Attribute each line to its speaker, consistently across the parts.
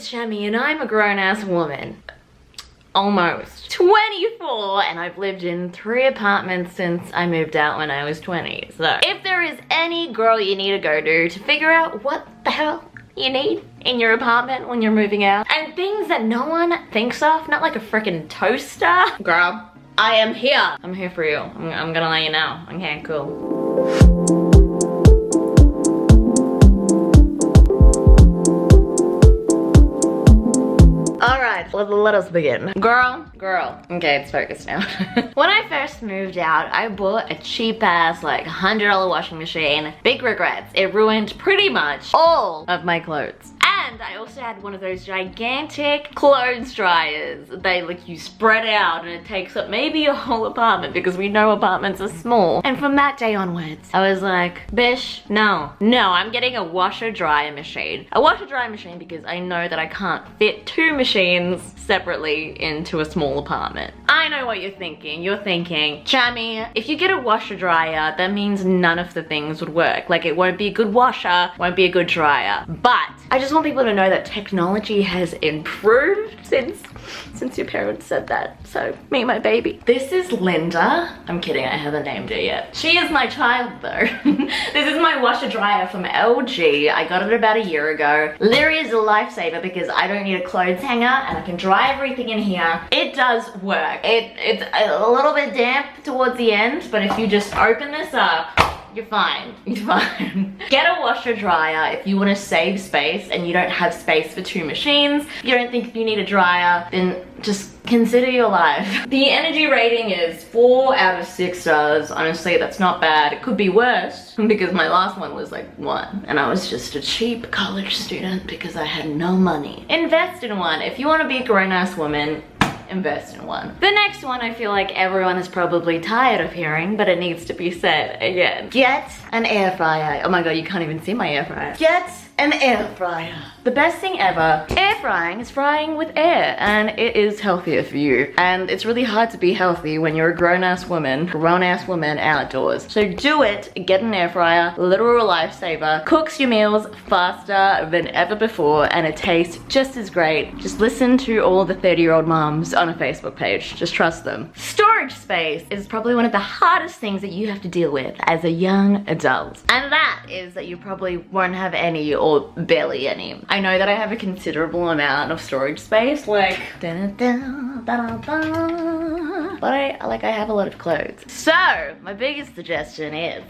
Speaker 1: it's Shami and I'm a grown-ass woman. Almost 24, and I've lived in 3 apartments since I moved out when I was 20. So if there is any girl you need to go to figure out what the hell you need in your apartment when you're moving out, and things that no one thinks of, not like a freaking toaster, girl, I am here. I'm here for you. I'm gonna let you know. Okay, cool. Alright, let us begin. Girl. Okay, it's focused now. When I first moved out, I bought a cheap ass, like $100 washing machine. Big regrets. It ruined pretty much all of my clothes. And I also had one of those gigantic clothes dryers. They like you spread out and it takes up maybe a whole apartment because we know apartments are small. And from that day onwards, I was like, bish, no, I'm getting a washer dryer machine. A washer dryer machine because I know that I can't fit 2 machines separately into a small apartment. I know what you're thinking. You're thinking, Shami, if you get a washer dryer, that means none of the things would work. Like it won't be a good washer, won't be a good dryer. But I just want people to know that technology has improved since your parents said that. So meet my baby. This is Linda. I'm kidding, I haven't named her yet. She is my child though. This is my washer dryer from LG. I got it about a year ago. Literally is a lifesaver because I don't need a clothes hanger and I can dry everything in here. It does work. It's a little bit damp towards the end, but if you just open this up, you're fine. You're fine. Get a washer dryer if you want to save space and you don't have space for 2 machines. If you don't think you need a dryer, then just consider your life. The energy rating is 4 out of 6 stars. Honestly, that's not bad. It could be worse because my last one was like 1 and I was just a cheap college student because I had no money. Invest in one. If you want to be a grown-ass woman, invest in one. The next one I feel like everyone is probably tired of hearing, but it needs to be said again. Get an air fryer. Oh my god, you can't even see my air fryer. Get an air fryer. The best thing ever. Air frying is frying with air and it is healthier for you. And it's really hard to be healthy when you're a grown-ass woman outdoors. So do it, get an air fryer, literal lifesaver. Cooks your meals faster than ever before and it tastes just as great. Just listen to all the 30-year-old moms on a Facebook page. Just trust them. Storage space is probably one of the hardest things that you have to deal with as a young adult. And that is that you probably won't have any or barely any. I know that I have a considerable amount of storage space, like but I have a lot of clothes. So my biggest suggestion is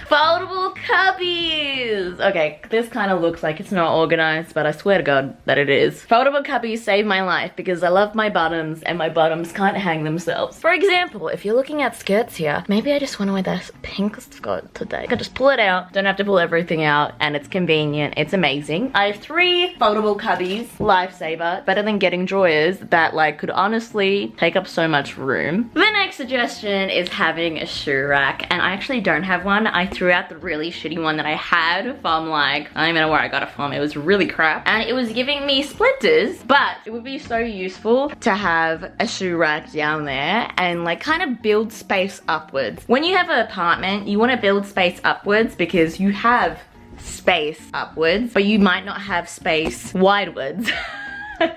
Speaker 1: foldable cubbies. Okay, this kind of looks like it's not organized, but I swear to god that it is. Foldable cubbies save my life because I love my bottoms and my bottoms can't hang themselves. For example, if you're looking at skirts here, maybe I just want to wear this pink skirt today. I can just pull it out, don't have to pull everything out, and it's convenient, it's amazing. I have 3 foldable cubbies, lifesaver, better than getting drawers that like could honestly take up so much room. The next suggestion is having a shoe rack, and I actually don't have one. I threw out the really shitty one that I had from like, I don't even know where I got it from, it was really crap, and it was giving me splinters, but it would be so useful to have a shoe rack down there and like kind of build space upwards. When you have an apartment, you want to build space upwards because you have space upwards, but you might not have space widewards.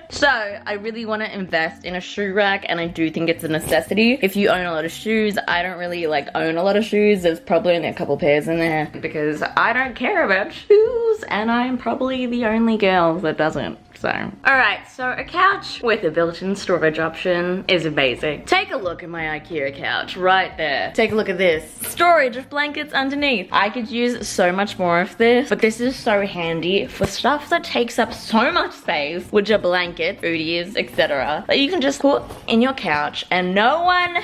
Speaker 1: So I really want to invest in a shoe rack, and I do think it's a necessity. If you own a lot of shoes, I don't really like own a lot of shoes. There's probably only a couple pairs in there because I don't care about shoes and I'm probably the only girl that doesn't. So, alright, so a couch with a built-in storage option is amazing. Take a look at my IKEA couch right there. Take a look at this. Storage of blankets underneath. I could use so much more of this, but this is so handy for stuff that takes up so much space, which are blankets, foodies, etc. that you can just put in your couch and no one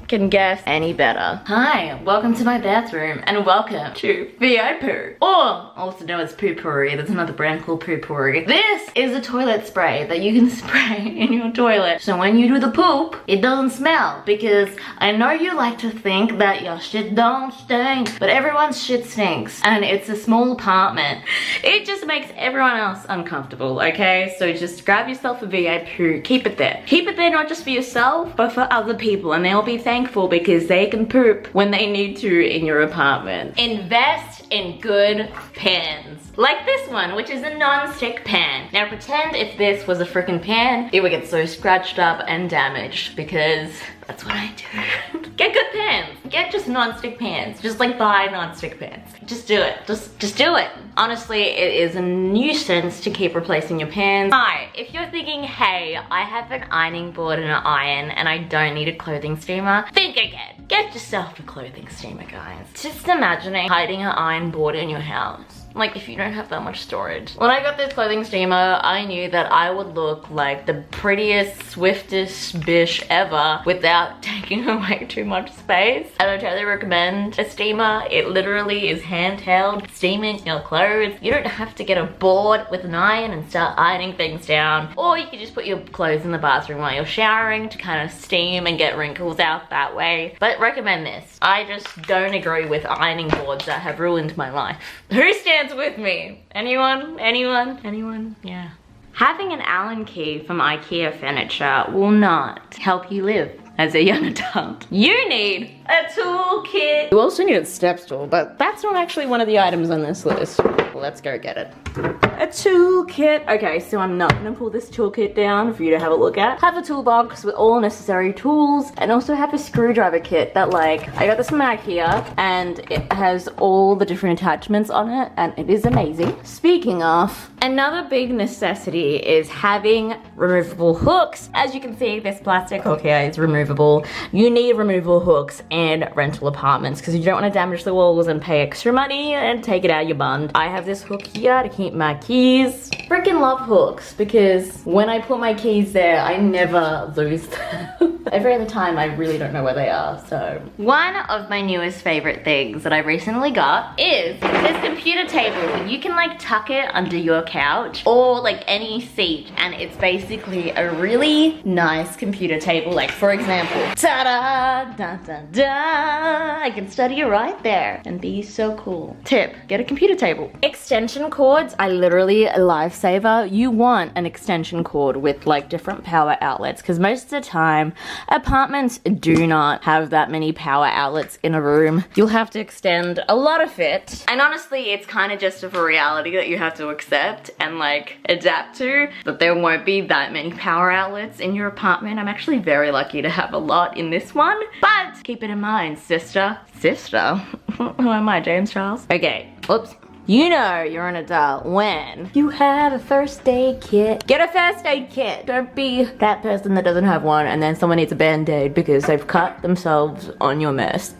Speaker 1: can guess any better. Hi, welcome to my bathroom and welcome to VIP, or also known as Poo-Pourri. There's another brand called Poo-Pourri. This is a toilet spray that you can spray in your toilet, so when you do the poop, it doesn't smell, because I know you like to think that your shit don't stink, but everyone's shit stinks, and it's a small apartment. It just makes everyone else uncomfortable, okay? So just grab yourself a VIP, keep it there. Keep it there not just for yourself, but for other people, and they'll be thankful thankful because they can poop when they need to in your apartment. Invest in good pans. Like this one, which is a non-stick pan. Now pretend if this was a freaking pan, it would get so scratched up and damaged because that's what I do. Get good pans. Get just non-stick pans. Just like buy non-stick pans. Just do it. Just do it. Honestly, it is a nuisance to keep replacing your pans. Hi, if you're thinking, hey, I have an ironing board and an iron and I don't need a clothing steamer, think again. Get yourself a clothing steamer, guys. Just imagining hiding an iron board in your house. Like if you don't have that much storage. When I got this clothing steamer, I knew that I would look like the prettiest, swiftest bish ever without taking away too much space. And I totally recommend a steamer. It literally is handheld, steaming your clothes. You don't have to get a board with an iron and start ironing things down. Or you can just put your clothes in the bathroom while you're showering to kind of steam and get wrinkles out that way. But recommend this. I just don't agree with ironing boards that have ruined my life. Who stands with me? Anyone? Anyone? Anyone? Yeah. Having an Allen key from IKEA furniture will not help you live as a young adult. You need a toolkit. You also need a step stool, but that's not actually one of the items on this list. Let's go get it. A toolkit. Okay, so I'm not gonna pull this toolkit down for you to have a look at. Have a toolbox with all necessary tools and also have a screwdriver kit that like, I got this from IKEA and it has all the different attachments on it and it is amazing. Speaking of, another big necessity is having removable hooks. As you can see, this plastic hook here is removable. You need removable hooks in rental apartments because you don't want to damage the walls and pay extra money and take it out of your bund. I have this hook here to keep my keys. Freaking love hooks because when I put my keys there, I never lose them. Every other time I really don't know where they are, so. One of my newest favorite things that I recently got is this computer table. You can like tuck it under your couch or like any seat and it's basically a really nice computer table. Like for example, ta-da, da-da-da, I can study right there and be so cool. Tip, get a computer table. Extension cords are literally a lifesaver. You want an extension cord with like different power outlets because most of the time apartments do not have that many power outlets in a room. You'll have to extend a lot of it. And honestly, it's kind of just a reality that you have to accept and like adapt to, that there won't be that many power outlets in your apartment. I'm actually very lucky to have a lot in this one, but keep it in mind, sister. Sister? Who am I, James Charles? Okay, oops. You know you're an adult when you have a first aid kit. Get a first aid kit. Don't be that person that doesn't have one and then someone needs a band-aid because they've cut themselves on your mess.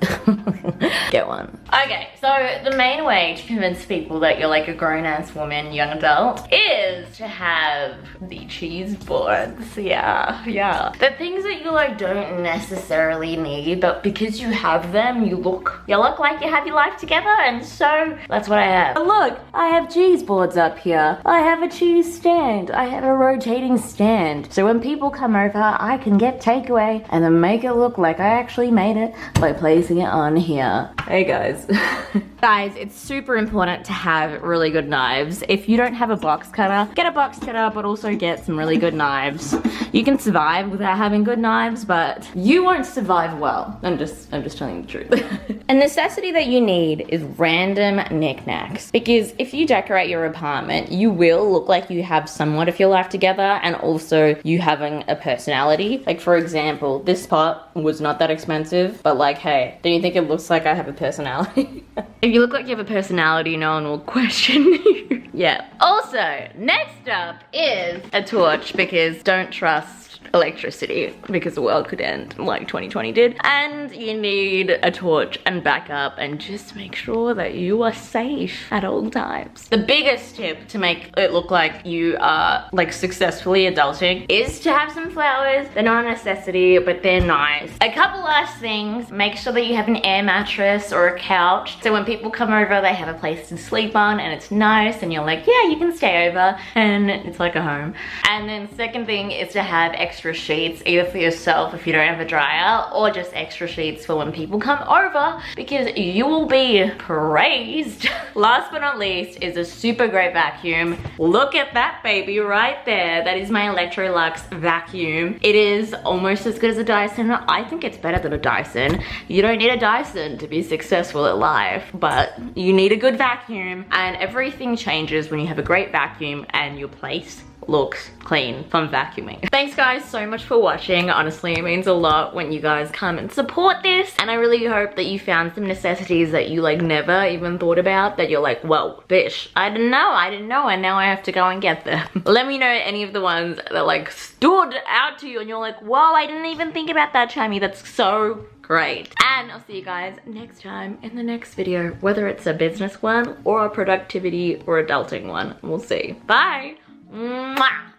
Speaker 1: Get one. Okay, so the main way to convince people that you're like a grown-ass woman, young adult, is to have the cheese boards. Yeah. The things that you like don't necessarily need, but because you have them, you look like you have your life together, and so that's what I have. Look, I have cheese boards up here. I have a cheese stand. I have a rotating stand. So when people come over, I can get takeaway and then make it look like I actually made it by placing it on here. Hey guys. Guys, it's super important to have really good knives. If you don't have a box cutter, get a box cutter, but also get some really good knives. You can survive without having good knives, but you won't survive well. I'm just telling the truth. A necessity that you need is random knickknacks. Because if you decorate your apartment, you will look like you have somewhat of your life together and also you having a personality. Like for example, this pot was not that expensive, but like, hey, don't you think it looks like I have a personality? If you look like you have a personality, no one will question you. Yeah. Also, next up is a torch because don't trust electricity because the world could end like 2020 did, and you need a torch and backup and just make sure that you are safe at all times. The biggest tip to make it look like you are like successfully adulting is to have some flowers. They're not a necessity, but they're nice. A couple last things, make sure that you have an air mattress or a couch couch. So when people come over, they have a place to sleep on and it's nice and you're like, yeah, you can stay over and it's like a home. And then second thing is to have extra sheets, either for yourself if you don't have a dryer, or just extra sheets for when people come over, because you will be praised. Last but not least is a super great vacuum. Look at that baby right there. That is my Electrolux vacuum. It is almost as good as a Dyson. I think it's better than a Dyson. You don't need a Dyson to be successful at life, but you need a good vacuum, and everything changes when you have a great vacuum and your place looks clean from vacuuming. Thanks guys so much for watching. Honestly, it means a lot when you guys come and support this, and I really hope that you found some necessities that you like never even thought about, that you're like, whoa, bish, I didn't know, and now I have to go and get them. Let me know any of the ones that like stood out to you and you're like, whoa, I didn't even think about that, Chammy. That's so great. And I'll see you guys next time in the next video, whether it's a business one or a productivity or adulting one. We'll see. Bye. Mwah.